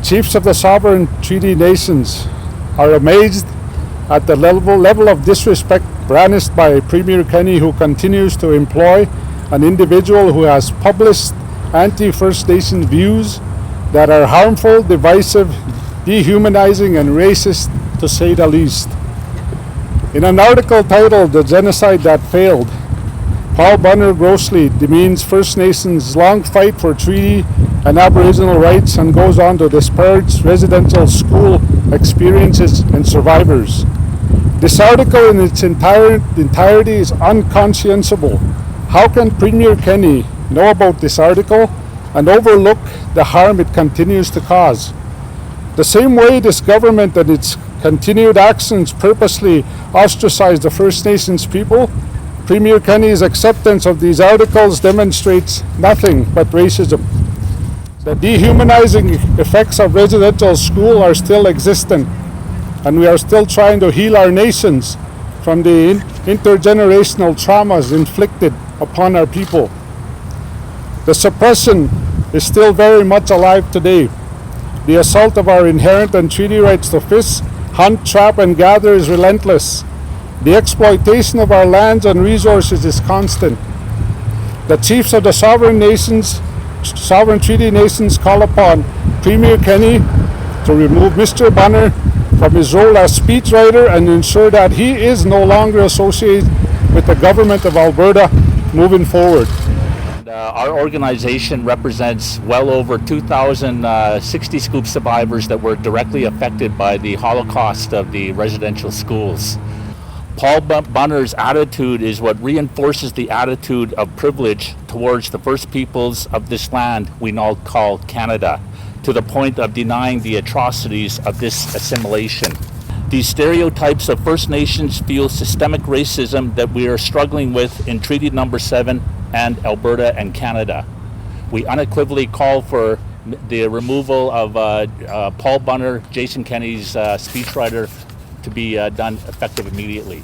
Chiefs of the sovereign treaty nations are amazed at the level of disrespect brandished by Premier Kenney, who continues to employ an individual who has published anti-First Nation views that are harmful, divisive, dehumanizing, and racist, to say the least. In an article titled "The Genocide That Failed," Paul Bunner grossly demeans First Nations' long fight for treaty and Aboriginal rights and goes on to disparage residential school experiences and survivors. This article in its entirety is unconscionable. How can Premier Kenney know about this article and overlook the harm it continues to cause? The same way this government and its continued actions purposely ostracize the First Nations people, Premier Kenney's acceptance of these articles demonstrates nothing but racism. The dehumanizing effects of residential school are still existent, and we are still trying to heal our nations from the intergenerational traumas inflicted upon our people. The suppression is still very much alive today. The assault of our inherent and treaty rights to fish, hunt, trap, and gather is relentless. The exploitation of our lands and resources is constant. The chiefs of the sovereign treaty nations call upon Premier Kenney to remove Mr. Bunner from his role as speechwriter and ensure that he is no longer associated with the government of Alberta moving forward. Our organization represents well over 2,000 60 Scoop survivors that were directly affected by the Holocaust of the residential schools. Paul Bunner's attitude is what reinforces the attitude of privilege towards the First Peoples of this land we now call Canada, to the point of denying the atrocities of this assimilation. These stereotypes of First Nations fuel systemic racism that we are struggling with in Treaty Number 7 and Alberta and Canada. We unequivocally call for the removal of Paul Bunner, Jason Kenney's speechwriter, to be done effective immediately.